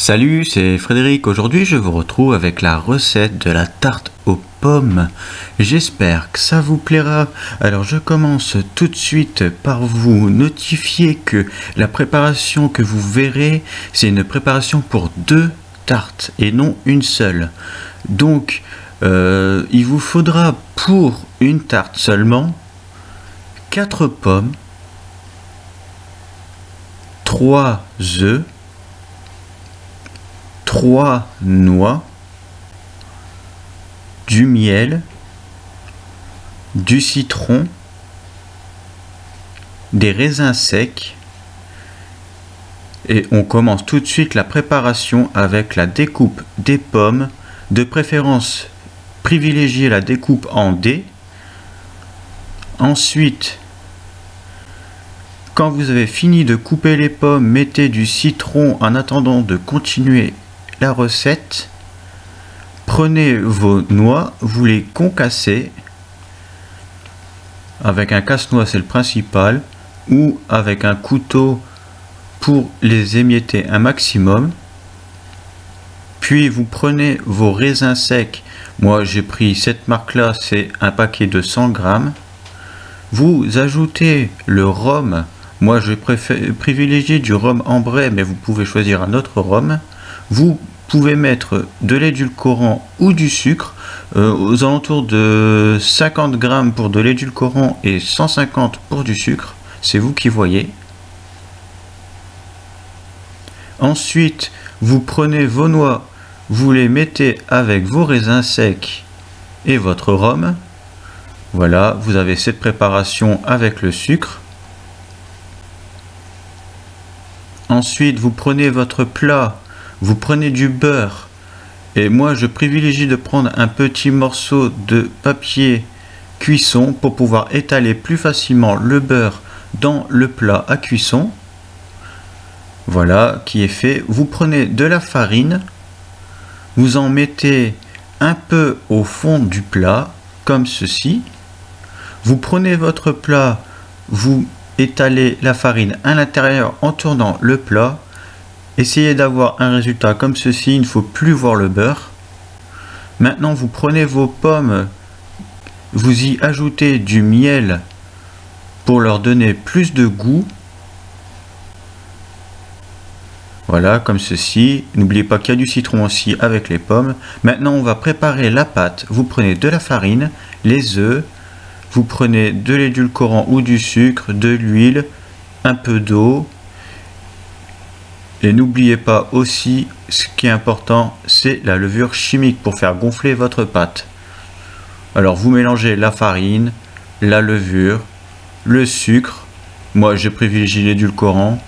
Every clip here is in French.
Salut, c'est Frédéric. Aujourd'hui, je vous retrouve avec la recette de la tarte aux pommes. J'espère que ça vous plaira. Alors, je commence tout de suite par vous notifier que la préparation que vous verrez, c'est une préparation pour 2 tartes et non une seule. Donc, il vous faudra pour une tarte seulement 4 pommes, 3 œufs, 3 noix, du miel, du citron, des raisins secs. Et on commence tout de suite la préparation avec la découpe des pommes. De préférence, privilégiez la découpe en dés. Ensuite, quand vous avez fini de couper les pommes, mettez du citron en attendant de continuer la recette. Prenez vos noix, vous les concassez avec un casse-noix, c'est le principal, ou avec un couteau pour les émietter un maximum. Puis vous prenez vos raisins secs. Moi j'ai pris cette marque là, c'est un paquet de 100 grammes. Vous ajoutez le rhum. Moi je privilégie du rhum ambré, mais vous pouvez choisir un autre rhum. Vous pouvez mettre de l'édulcorant ou du sucre, aux alentours de 50 grammes pour de l'édulcorant et 150 pour du sucre, c'est vous qui voyez. Ensuite, vous prenez vos noix, vous les mettez avec vos raisins secs et votre rhum. Voilà, vous avez cette préparation avec le sucre. Ensuite, vous prenez votre plat. Vous prenez du beurre, et moi je privilégie de prendre un petit morceau de papier cuisson pour pouvoir étaler plus facilement le beurre dans le plat à cuisson. Voilà qui est fait. Vous prenez de la farine, vous en mettez un peu au fond du plat, comme ceci. Vous prenez votre plat, vous étalez la farine à l'intérieur en tournant le plat. Essayez d'avoir un résultat comme ceci, il ne faut plus voir le beurre. Maintenant, vous prenez vos pommes, vous y ajoutez du miel pour leur donner plus de goût. Voilà, comme ceci. N'oubliez pas qu'il y a du citron aussi avec les pommes. Maintenant, on va préparer la pâte. Vous prenez de la farine, les œufs, vous prenez de l'édulcorant ou du sucre, de l'huile, un peu d'eau. Et n'oubliez pas aussi, ce qui est important, c'est la levure chimique pour faire gonfler votre pâte. Alors vous mélangez la farine, la levure, le sucre. Moi je privilégie l'édulcorant.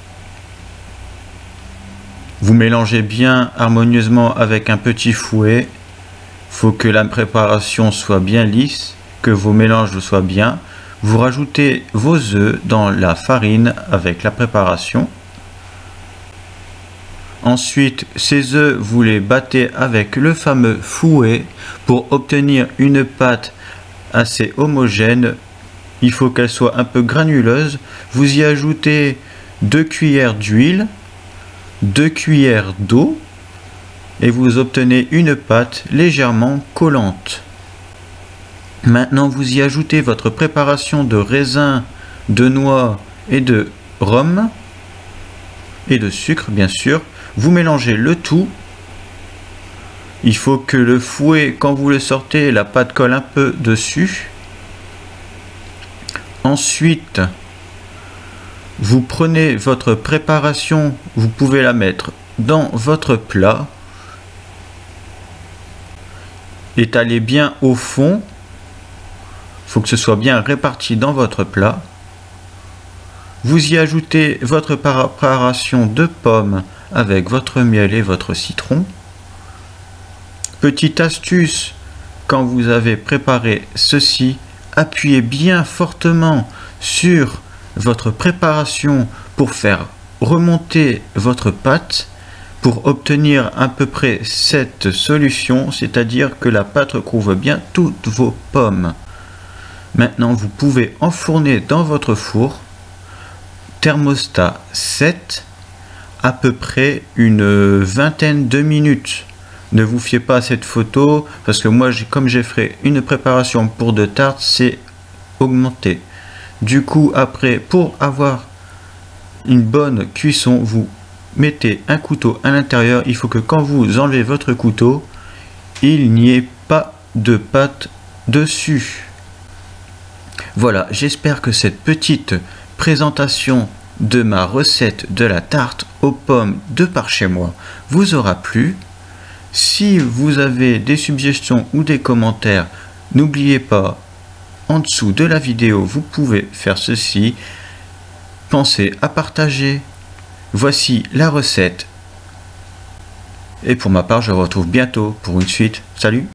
Vous mélangez bien harmonieusement avec un petit fouet. Il faut que la préparation soit bien lisse, que vos mélanges le soient bien. Vous rajoutez vos œufs dans la farine avec la préparation. Ensuite, ces œufs, vous les battez avec le fameux fouet pour obtenir une pâte assez homogène. Il faut qu'elle soit un peu granuleuse. Vous y ajoutez 2 cuillères d'huile, 2 cuillères d'eau et vous obtenez une pâte légèrement collante. Maintenant, vous y ajoutez votre préparation de raisins, de noix et de rhum et de sucre, bien sûr. Vous mélangez le tout. Il faut que le fouet, quand vous le sortez, la pâte colle un peu dessus. Ensuite, vous prenez votre préparation, vous pouvez la mettre dans votre plat. Étalez bien au fond. Il faut que ce soit bien réparti dans votre plat. Vous y ajoutez votre préparation de pommes avec votre miel et votre citron. Petite astuce, quand vous avez préparé ceci, appuyez bien fortement sur votre préparation pour faire remonter votre pâte pour obtenir à peu près cette solution, c'est-à-dire que la pâte recouvre bien toutes vos pommes. Maintenant, vous pouvez enfourner dans votre four, thermostat 7, à peu près une vingtaine de minutes. Ne vous fiez pas à cette photo parce que moi, comme j'ai fait une préparation pour de tartes, c'est augmenté. Du coup, après, pour avoir une bonne cuisson, vous mettez un couteau à l'intérieur. Il faut que quand vous enlevez votre couteau, il n'y ait pas de pâte dessus. Voilà, j'espère que cette petite présentation de ma recette de la tarte aux pommes de par chez moi vous aura plu. Si vous avez des suggestions ou des commentaires, n'oubliez pas, en dessous de la vidéo, vous pouvez faire ceci. Pensez à partager. Voici la recette. Et pour ma part, je vous retrouve bientôt pour une suite. Salut!